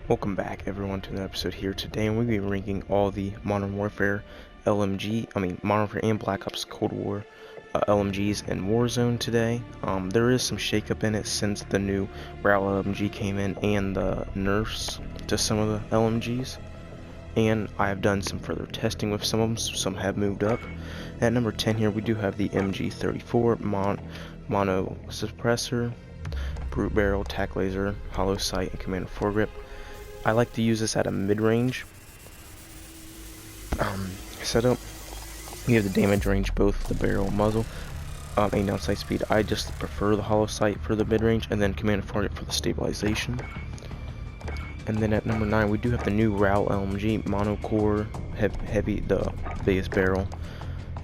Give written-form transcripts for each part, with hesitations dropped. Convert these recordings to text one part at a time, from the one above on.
Welcome back everyone to another episode here today, and we'll be ranking all the Modern Warfare LMG, Modern Warfare and Black Ops Cold War LMGs in Warzone today. There is some shakeup in it since the new RAL LMG came in and the nerfs to some of the LMGs. And I have done some further testing with some of them, so some have moved up. At number 10 here we do have the MG34 Mono Suppressor, Brute Barrel, Tac Laser, Hollow Sight, and Commander Foregrip. I like to use this at a mid-range setup. You have the damage range both with the barrel and muzzle, aim down sight speed. I just prefer the hollow sight for the mid-range, and then Commander Foregrip for the stabilization. And then at number 9 we do have the new RAL LMG monocore heavy, the biggest barrel.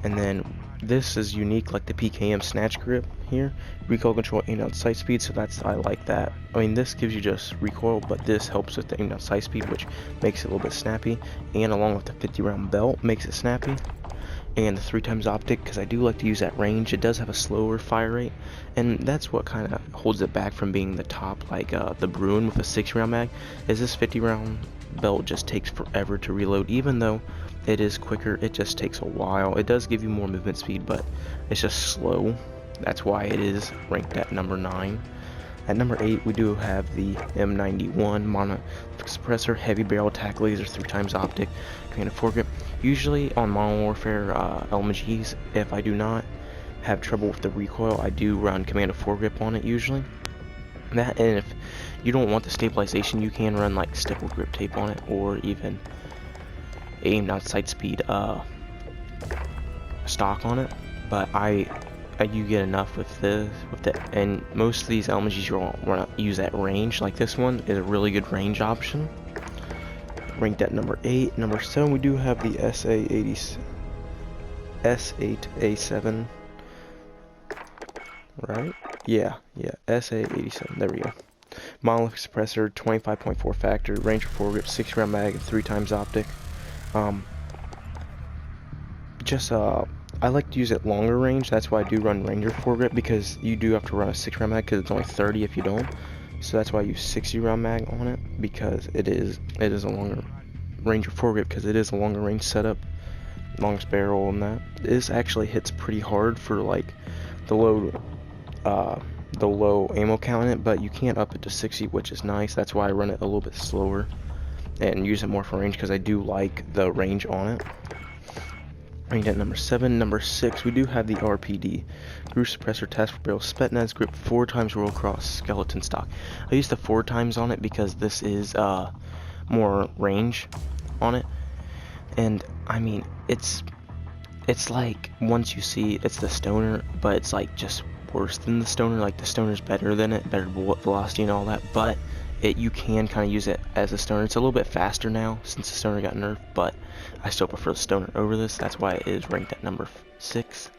And then this is unique, like the PKM snatch grip here, recoil control, aim down sight speed, so I like that. This gives you just recoil, but this helps with the aim down sight speed, which makes it a little bit snappy, and along with the 50 round belt makes it snappy. And the 3x optic, because I do like to use that range. It does have a slower fire rate, and that's what kind of holds it back from being the top, like the Bruin with a 60 round mag, is this 50 round belt just takes forever to reload. Even though it is quicker, it just takes a while. It does give you more movement speed, but it's just slow. That's why it is ranked at number 9. At number 8 we do have the M91 Mono Suppressor, heavy barrel, Tac Laser, 3x optic, Commander Foregrip. Usually on Modern Warfare LMGs, if I do not have trouble with the recoil, I do run Commander Foregrip on it usually. That, and if you don't want the stabilization, you can run like stipple grip tape on it, or even aim down sight speed stock on it. But you get enough with that, and most of these LMGs you'll want to use at range. Like this one is a really good range option. Ranked at number 8. Number 7 we do have the S8A7, right? Yeah, SA87. There we go. Monolithic suppressor, 25.4 factor, range of foregrip, 6 round mag, and 3x optic. I like to use it longer range. That's why I do run Ranger foregrip, because you do have to run a 6 round mag, because it's only 30 if you don't. So that's why I use 60 round mag on it, because it is a longer Ranger foregrip, because it is a longer range setup, longest barrel, and that. This actually hits pretty hard for like the low ammo count in it, but you can't up it to 60, which is nice. That's why I run it a little bit slower and use it more for range, because I do like the range on it. Ranked at number 7. Number 6 we do have the RPD Group Suppressor, Task Barrel, Spetsnaz Grip, 4x Royal Cross, Skeleton Stock. I use the 4x on it because this is more range on it, and it's like, once you see, it's the Stoner, but it's like just worse than the Stoner. Like the Stoner's better than it, better bullet velocity and all that, but you can kind of use it as a Stoner. It's a little bit faster now since the Stoner got nerfed, but I still prefer the Stoner over this. That's why it is ranked at number 6.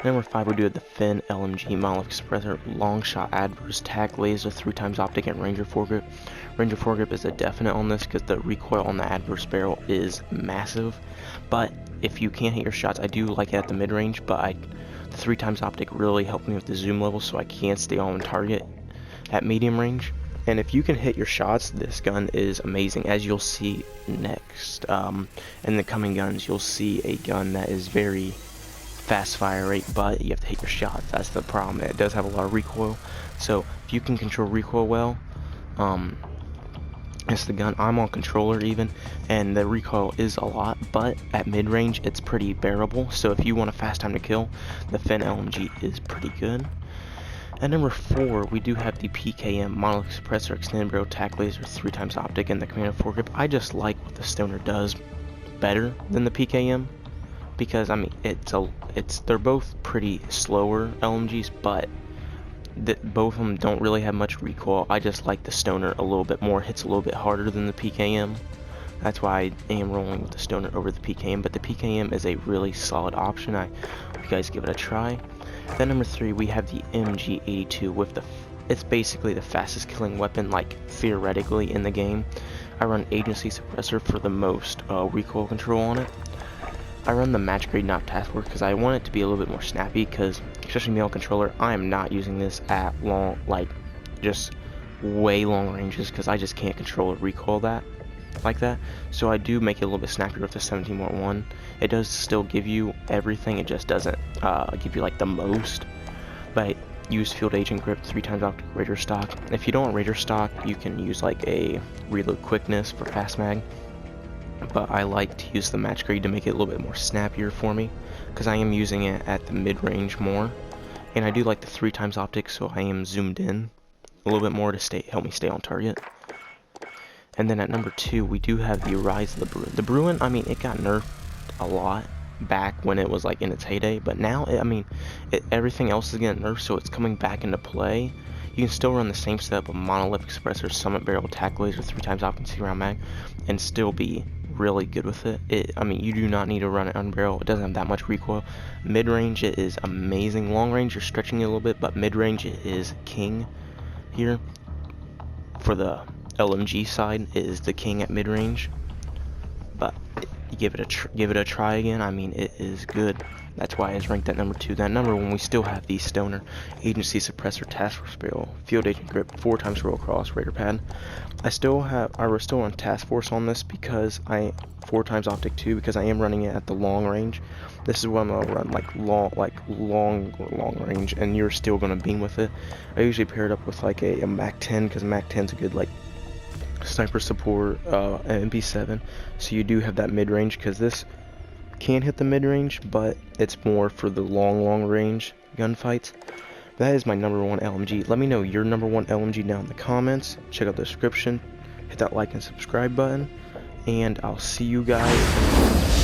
Number 5 we do have the Finn LMG Monolithic Suppressor, Long Shot Adverse, Tac Laser, 3x optic, and Ranger foregrip. Ranger foregrip is a definite on this because the recoil on the adverse barrel is massive. But if you can't hit your shots, I do like it at the mid range, but the 3x optic really helped me with the zoom level, so I can stay on target at medium range. And if you can hit your shots, this gun is amazing. As you'll see next, in the coming guns, you'll see a gun that is very fast fire rate, but you have to hit your shots. That's the problem. It does have a lot of recoil, so if you can control recoil well, it's the gun. I'm on controller even, and the recoil is a lot, but at mid-range it's pretty bearable. So if you want a fast time to kill, the Finn LMG is pretty good. At number 4 we do have the PKM Monolithic Suppressor, Extended Barrel, Tac Laser, 3x optic, and the Commander Foregrip. I just like what the Stoner does better than the PKM, because they're both pretty slower LMGs, but both of them don't really have much recoil. I just like the Stoner a little bit more. Hits a little bit harder than the PKM. That's why I am rolling with the Stoner over the PKM, but the PKM is a really solid option. I hope you guys give it a try. Then number 3 we have the MG82 with it's basically the fastest killing weapon, like theoretically, in the game. I run Agency Suppressor for the most recoil control on it. I run the match grade, not task force, because I want it to be a little bit more snappy, because especially me on controller, I am not using this at long, like just way long ranges because I just can't control a recoil like that. So I do make it a little bit snappier with the 17.1. It does still give you everything, it just doesn't give you like the most. But use field agent grip, 3x optic radar stock. If you don't want radar stock, you can use like a reload quickness for fast mag. But I like to use the match grade to make it a little bit more snappier for me, because I am using it at the mid-range more. And I do like the 3x optic, so I am zoomed in a little bit more to help me stay on target. And then at number 2, we do have the Rise of the Bruin. The Bruin, I mean, it got nerfed a lot back when it was like in its heyday, but now, everything else is getting nerfed, so it's coming back into play. You can still run the same setup of monolithic suppressor, summit barrel, tack laser, 3x optic, 2-round mag, and still be really good with it. You do not need to run it unbarrel. It doesn't have that much recoil. Mid-range, it is amazing. Long range, you're stretching it a little bit, but mid-range, it is king here. For the LMG side, it is the king at mid-range. But give it a try again. I mean, it is good. That's why it's ranked at number 2. That number 1, we still have the Stoner Agency Suppressor Task Force Barrel, Field Agent Grip, 4x Roll Cross, Radar Pad. I was still on Task Force on this because 4x Optic 2, because I am running it at the long range. This is what I'm gonna run, like long range, and you're still gonna beam with it. I usually pair it up with like a Mac 10, because Mac 10's a good like sniper support, MP7. So you do have that mid range, because this can hit the mid-range, but it's more for the long range gunfights. That is my number 1 LMG. Let me know your number 1 LMG down in the comments. Check out the description, hit that like and subscribe button, and I'll see you guys